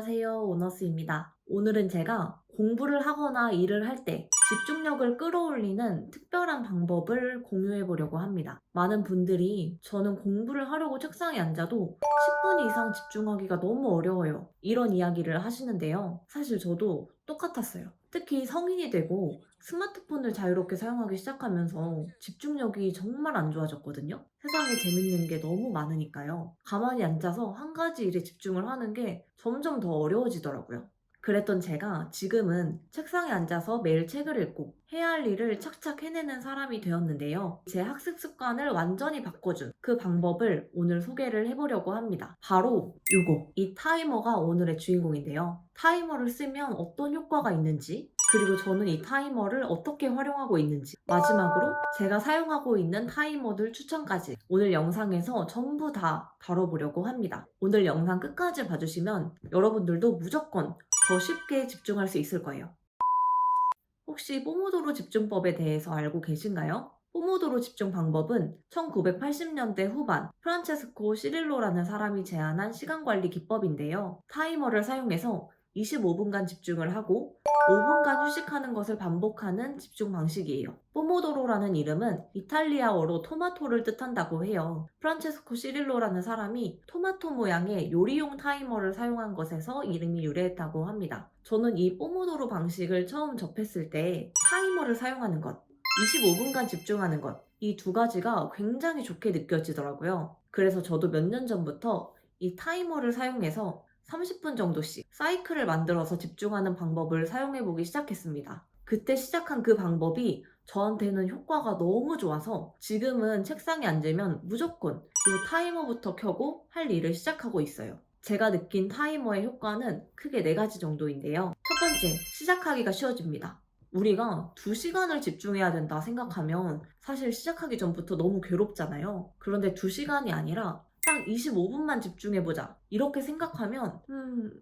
안녕하세요. 오너스입니다. 오늘은 제가 공부를 하거나 일을 할 때 집중력을 끌어올리는 특별한 방법을 공유해 보려고 합니다. 많은 분들이 저는 공부를 하려고 책상에 앉아도 10분 이상 집중하기가 너무 어려워요. 이런 이야기를 하시는데요. 사실 저도 똑같았어요. 특히 성인이 되고 스마트폰을 자유롭게 사용하기 시작하면서 집중력이 정말 안 좋아졌거든요. 세상에 재밌는 게 너무 많으니까요. 가만히 앉아서 한 가지 일에 집중을 하는 게 점점 더 어려워지더라고요. 그랬던 제가 지금은 책상에 앉아서 매일 책을 읽고 해야 할 일을 착착 해내는 사람이 되었는데요. 제 학습 습관을 완전히 바꿔준 그 방법을 오늘 소개를 해보려고 합니다. 바로 이 타이머가 오늘의 주인공인데요. 타이머를 쓰면 어떤 효과가 있는지, 그리고 저는 이 타이머를 어떻게 활용하고 있는지, 마지막으로 제가 사용하고 있는 타이머들 추천까지 오늘 영상에서 전부 다 다뤄보려고 합니다. 오늘 영상 끝까지 봐주시면 여러분들도 무조건 더 쉽게 집중할 수 있을 거예요. 혹시 포모도로 집중법에 대해서 알고 계신가요? 포모도로 집중 방법은 1980년대 후반 프란체스코 시릴로라는 사람이 제안한 시간관리 기법인데요. 타이머를 사용해서 25분간 집중을 하고 5분간 휴식하는 것을 반복하는 집중 방식이에요. 포모도로라는 이름은 이탈리아어로 토마토를 뜻한다고 해요. 프란체스코 시릴로라는 사람이 토마토 모양의 요리용 타이머를 사용한 것에서 이름이 유래했다고 합니다. 저는 이 포모도로 방식을 처음 접했을 때 타이머를 사용하는 것, 25분간 집중하는 것, 이 두 가지가 굉장히 좋게 느껴지더라고요. 그래서 저도 몇 년 전부터 이 타이머를 사용해서 30분 정도씩 사이클을 만들어서 집중하는 방법을 사용해보기 시작했습니다. 그때 시작한 그 방법이 저한테는 효과가 너무 좋아서 지금은 책상에 앉으면 무조건 이 타이머부터 켜고 할 일을 시작하고 있어요. 제가 느낀 타이머의 효과는 크게 4가지 정도인데요. 첫 번째, 시작하기가 쉬워집니다. 우리가 2시간을 집중해야 된다 생각하면 사실 시작하기 전부터 너무 괴롭잖아요. 그런데 2시간이 아니라 딱 25분만 집중해보자. 이렇게 생각하면,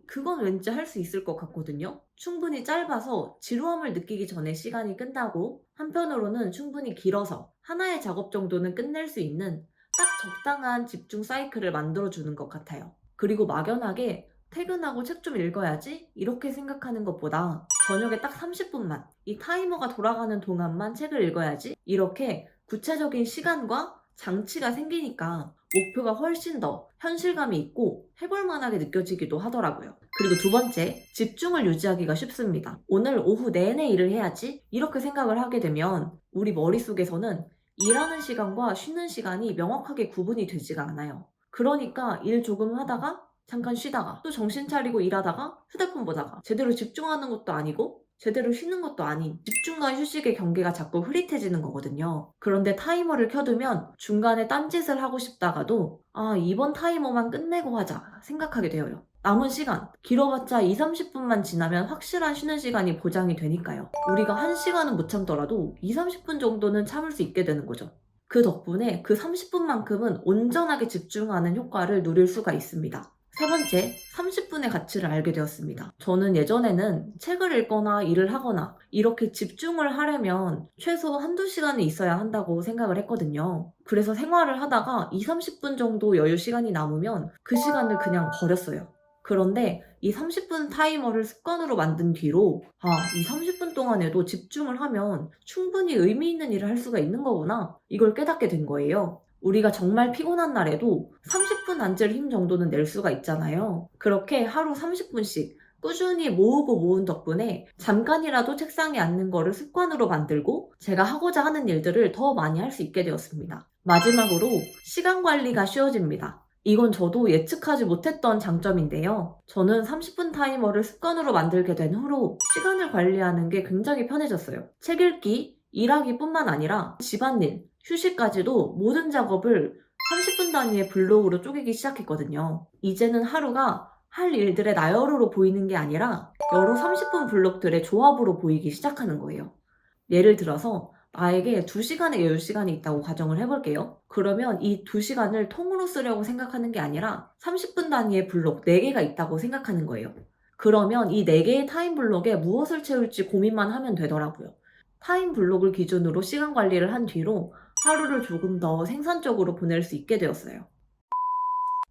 그건 왠지 할 수 있을 것 같거든요. 충분히 짧아서 지루함을 느끼기 전에 시간이 끝나고, 한편으로는 충분히 길어서 하나의 작업 정도는 끝낼 수 있는 딱 적당한 집중 사이클을 만들어주는 것 같아요. 그리고 막연하게 퇴근하고 책 좀 읽어야지? 이렇게 생각하는 것보다 저녁에 딱 30분만, 이 타이머가 돌아가는 동안만 책을 읽어야지? 이렇게 구체적인 시간과 장치가 생기니까 목표가 훨씬 더 현실감이 있고 해볼 만하게 느껴지기도 하더라고요. 그리고 두 번째, 집중을 유지하기가 쉽습니다. 오늘 오후 내내 일을 해야지? 이렇게 생각을 하게 되면 우리 머릿속에서는 일하는 시간과 쉬는 시간이 명확하게 구분이 되지가 않아요. 그러니까 일 조금 하다가 잠깐 쉬다가 또 정신 차리고 일하다가 휴대폰 보다가 제대로 집중하는 것도 아니고 제대로 쉬는 것도 아닌 집중과 휴식의 경계가 자꾸 흐릿해지는 거거든요. 그런데 타이머를 켜두면 중간에 딴짓을 하고 싶다가도 이번 타이머만 끝내고 하자 생각하게 되어요. 남은 시간, 길어봤자 2, 30분만 지나면 확실한 쉬는 시간이 보장이 되니까요. 우리가 1시간은 못 참더라도 2, 30분 정도는 참을 수 있게 되는 거죠. 그 덕분에 그 30분만큼은 온전하게 집중하는 효과를 누릴 수가 있습니다. 세 번째, 30분의 가치를 알게 되었습니다. 저는 예전에는 책을 읽거나 일을 하거나 이렇게 집중을 하려면 최소 한두 시간은 있어야 한다고 생각을 했거든요. 그래서 생활을 하다가 2, 30분 정도 여유 시간이 남으면 그 시간을 그냥 버렸어요. 그런데 이 30분 타이머를 습관으로 만든 뒤로 이 30분 동안에도 집중을 하면 충분히 의미 있는 일을 할 수가 있는 거구나, 이걸 깨닫게 된 거예요. 우리가 정말 피곤한 날에도 30분 앉을 힘 정도는 낼 수가 있잖아요. 그렇게 하루 30분씩 꾸준히 모으고 모은 덕분에 잠깐이라도 책상에 앉는 거를 습관으로 만들고 제가 하고자 하는 일들을 더 많이 할 수 있게 되었습니다. 마지막으로 시간 관리가 쉬워집니다. 이건 저도 예측하지 못했던 장점인데요. 저는 30분 타이머를 습관으로 만들게 된 후로 시간을 관리하는 게 굉장히 편해졌어요. 책 읽기, 일하기 뿐만 아니라 집안일, 휴식까지도 모든 작업을 30분 단위의 블록으로 쪼개기 시작했거든요. 이제는 하루가 할 일들의 나열으로 보이는 게 아니라 여러 30분 블록들의 조합으로 보이기 시작하는 거예요. 예를 들어서 나에게 2시간의 여유 시간이 있다고 가정을 해볼게요. 그러면 이 2시간을 통으로 쓰려고 생각하는 게 아니라 30분 단위의 블록 4개가 있다고 생각하는 거예요. 그러면 이 4개의 타임 블록에 무엇을 채울지 고민만 하면 되더라고요. 타임 블록을 기준으로 시간 관리를 한 뒤로 하루를 조금 더 생산적으로 보낼 수 있게 되었어요.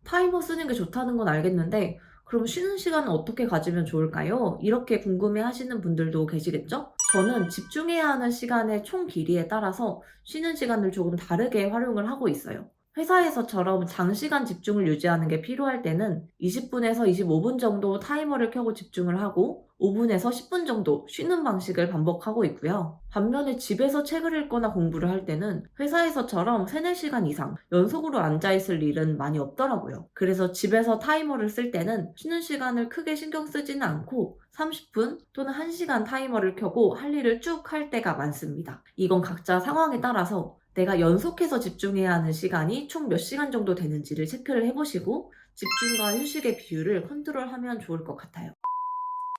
타이머 쓰는 게 좋다는 건 알겠는데 그럼 쉬는 시간은 어떻게 가지면 좋을까요? 이렇게 궁금해 하시는 분들도 계시겠죠? 저는 집중해야 하는 시간의 총 길이에 따라서 쉬는 시간을 조금 다르게 활용을 하고 있어요. 회사에서처럼 장시간 집중을 유지하는 게 필요할 때는 20분에서 25분 정도 타이머를 켜고 집중을 하고 5분에서 10분 정도 쉬는 방식을 반복하고 있고요. 반면에 집에서 책을 읽거나 공부를 할 때는 회사에서처럼 3, 4시간 이상 연속으로 앉아있을 일은 많이 없더라고요. 그래서 집에서 타이머를 쓸 때는 쉬는 시간을 크게 신경 쓰지는 않고 30분 또는 1시간 타이머를 켜고 할 일을 쭉 할 때가 많습니다. 이건 각자 상황에 따라서 내가 연속해서 집중해야 하는 시간이 총 몇 시간 정도 되는지를 체크를 해보시고 집중과 휴식의 비율을 컨트롤하면 좋을 것 같아요.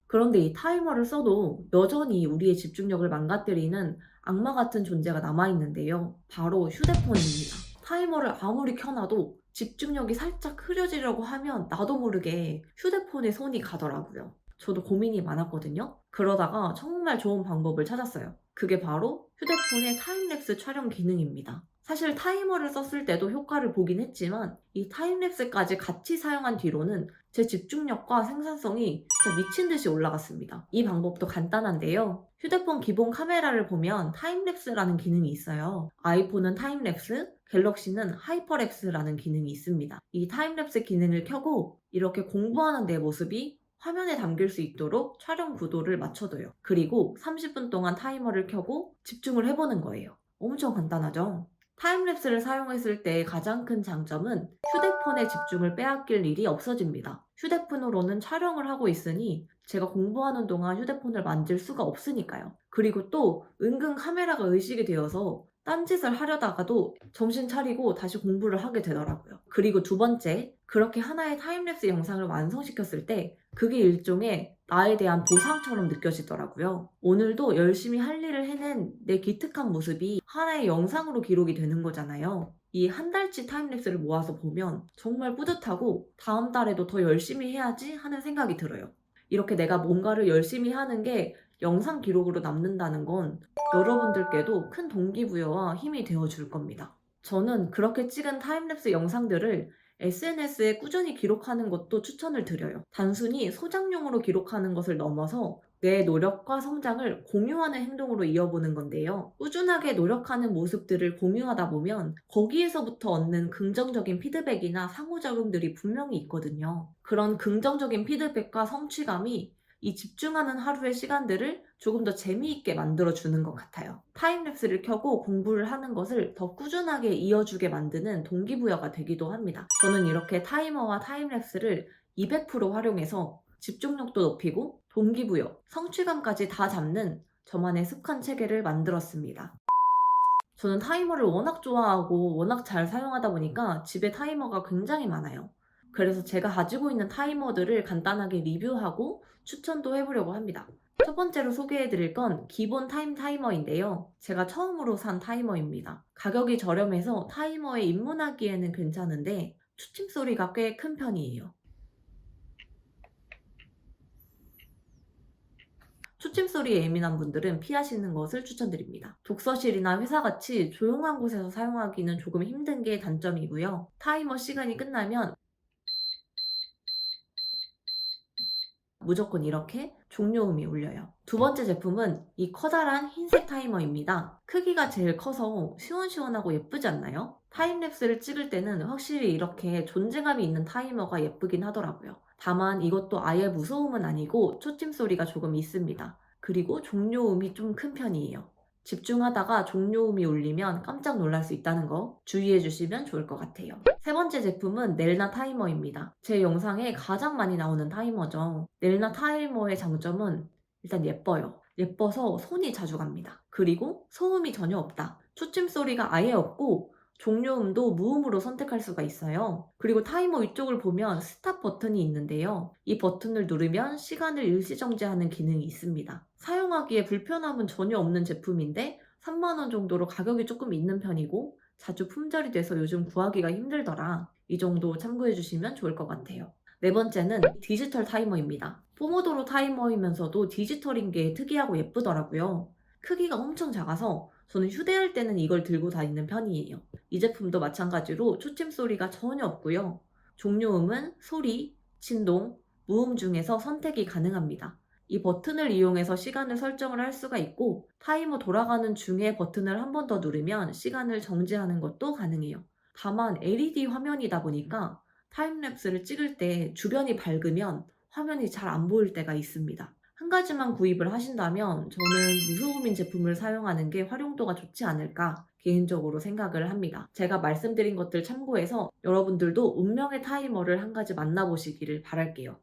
그런데 이 타이머를 써도 여전히 우리의 집중력을 망가뜨리는 악마 같은 존재가 남아있는데요. 바로 휴대폰입니다. 타이머를 아무리 켜놔도 집중력이 살짝 흐려지려고 하면 나도 모르게 휴대폰에 손이 가더라고요. 저도 고민이 많았거든요. 그러다가 정말 좋은 방법을 찾았어요. 그게 바로 휴대폰의 타임랩스 촬영 기능입니다. 사실 타이머를 썼을 때도 효과를 보긴 했지만 이 타임랩스까지 같이 사용한 뒤로는 제 집중력과 생산성이 진짜 미친 듯이 올라갔습니다. 이 방법도 간단한데요. 휴대폰 기본 카메라를 보면 타임랩스라는 기능이 있어요. 아이폰은 타임랩스, 갤럭시는 하이퍼랩스라는 기능이 있습니다. 이 타임랩스 기능을 켜고 이렇게 공부하는 내 모습이 화면에 담길 수 있도록 촬영 구도를 맞춰둬요. 그리고 30분 동안 타이머를 켜고 집중을 해보는 거예요. 엄청 간단하죠? 타임랩스를 사용했을 때 가장 큰 장점은 휴대폰의 집중을 빼앗길 일이 없어집니다. 휴대폰으로는 촬영을 하고 있으니 제가 공부하는 동안 휴대폰을 만질 수가 없으니까요. 그리고 또 은근 카메라가 의식이 되어서 딴짓을 하려다가도 정신 차리고 다시 공부를 하게 되더라고요. 그리고 두 번째, 그렇게 하나의 타임랩스 영상을 완성시켰을 때 그게 일종의 나에 대한 보상처럼 느껴지더라고요. 오늘도 열심히 할 일을 해낸 내 기특한 모습이 하나의 영상으로 기록이 되는 거잖아요. 이 한 달치 타임랩스를 모아서 보면 정말 뿌듯하고 다음 달에도 더 열심히 해야지 하는 생각이 들어요. 이렇게 내가 뭔가를 열심히 하는 게 영상 기록으로 남는다는 건 여러분들께도 큰 동기부여와 힘이 되어줄 겁니다. 저는 그렇게 찍은 타임랩스 영상들을 SNS에 꾸준히 기록하는 것도 추천을 드려요. 단순히 소장용으로 기록하는 것을 넘어서 내 노력과 성장을 공유하는 행동으로 이어보는 건데요. 꾸준하게 노력하는 모습들을 공유하다 보면 거기에서부터 얻는 긍정적인 피드백이나 상호작용들이 분명히 있거든요. 그런 긍정적인 피드백과 성취감이 이 집중하는 하루의 시간들을 조금 더 재미있게 만들어주는 것 같아요. 타임랩스를 켜고 공부를 하는 것을 더 꾸준하게 이어주게 만드는 동기부여가 되기도 합니다. 저는 이렇게 타이머와 타임랩스를 200% 활용해서 집중력도 높이고 동기부여, 성취감까지 다 잡는 저만의 습관 체계를 만들었습니다. 저는 타이머를 워낙 좋아하고 워낙 잘 사용하다 보니까 집에 타이머가 굉장히 많아요. 그래서 제가 가지고 있는 타이머들을 간단하게 리뷰하고 추천도 해보려고 합니다. 첫 번째로 소개해드릴 건 기본 타이머인데요. 제가 처음으로 산 타이머입니다. 가격이 저렴해서 타이머에 입문하기에는 괜찮은데 추침 소리가 꽤 큰 편이에요. 초침 소리에 예민한 분들은 피하시는 것을 추천드립니다. 독서실이나 회사같이 조용한 곳에서 사용하기는 조금 힘든 게 단점이고요. 타이머 시간이 끝나면 무조건 이렇게 종료음이 울려요. 두 번째 제품은 이 커다란 흰색 타이머입니다. 크기가 제일 커서 시원시원하고 예쁘지 않나요? 타임랩스를 찍을 때는 확실히 이렇게 존재감이 있는 타이머가 예쁘긴 하더라고요. 다만 이것도 아예 무서움은 아니고 초침 소리가 조금 있습니다. 그리고 종료음이 좀 큰 편이에요. 집중하다가 종료음이 울리면 깜짝 놀랄 수 있다는 거 주의해 주시면 좋을 것 같아요. 세 번째 제품은 넬나 타이머입니다. 제 영상에 가장 많이 나오는 타이머죠. 넬나 타이머의 장점은 일단 예뻐요. 예뻐서 손이 자주 갑니다. 그리고 소음이 전혀 없다. 초침 소리가 아예 없고 종료음도 무음으로 선택할 수가 있어요. 그리고 타이머 위쪽을 보면 스탑 버튼이 있는데요. 이 버튼을 누르면 시간을 일시정지하는 기능이 있습니다. 사용하기에 불편함은 전혀 없는 제품인데 3만원 정도로 가격이 조금 있는 편이고 자주 품절이 돼서 요즘 구하기가 힘들더라. 이 정도 참고해 주시면 좋을 것 같아요. 네 번째는 디지털 타이머입니다. 포모도로 타이머이면서도 디지털인 게 특이하고 예쁘더라고요. 크기가 엄청 작아서 저는 휴대할 때는 이걸 들고 다니는 편이에요. 이 제품도 마찬가지로 초침 소리가 전혀 없고요. 종료음은 소리, 진동, 무음 중에서 선택이 가능합니다. 이 버튼을 이용해서 시간을 설정을 할 수가 있고 타이머 돌아가는 중에 버튼을 한 번 더 누르면 시간을 정지하는 것도 가능해요. 다만 LED 화면이다 보니까 타임랩스를 찍을 때 주변이 밝으면 화면이 잘 안 보일 때가 있습니다. 한 가지만 구입을 하신다면 저는 무소음인 제품을 사용하는 게 활용도가 좋지 않을까 개인적으로 생각을 합니다. 제가 말씀드린 것들 참고해서 여러분들도 운명의 타이머를 한 가지 만나보시기를 바랄게요.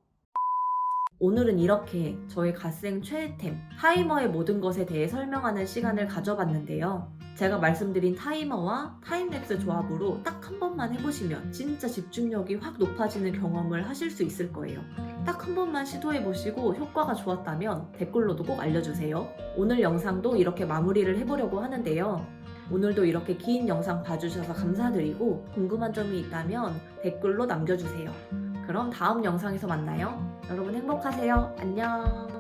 오늘은 이렇게 저의 갓생 최애템 타이머의 모든 것에 대해 설명하는 시간을 가져봤는데요. 제가 말씀드린 타이머와 타임랩스 조합으로 딱 한 번만 해보시면 진짜 집중력이 확 높아지는 경험을 하실 수 있을 거예요. 딱 한 번만 시도해보시고 효과가 좋았다면 댓글로도 꼭 알려주세요. 오늘 영상도 이렇게 마무리를 해보려고 하는데요. 오늘도 이렇게 긴 영상 봐주셔서 감사드리고 궁금한 점이 있다면 댓글로 남겨주세요. 그럼 다음 영상에서 만나요. 여러분 행복하세요. 안녕.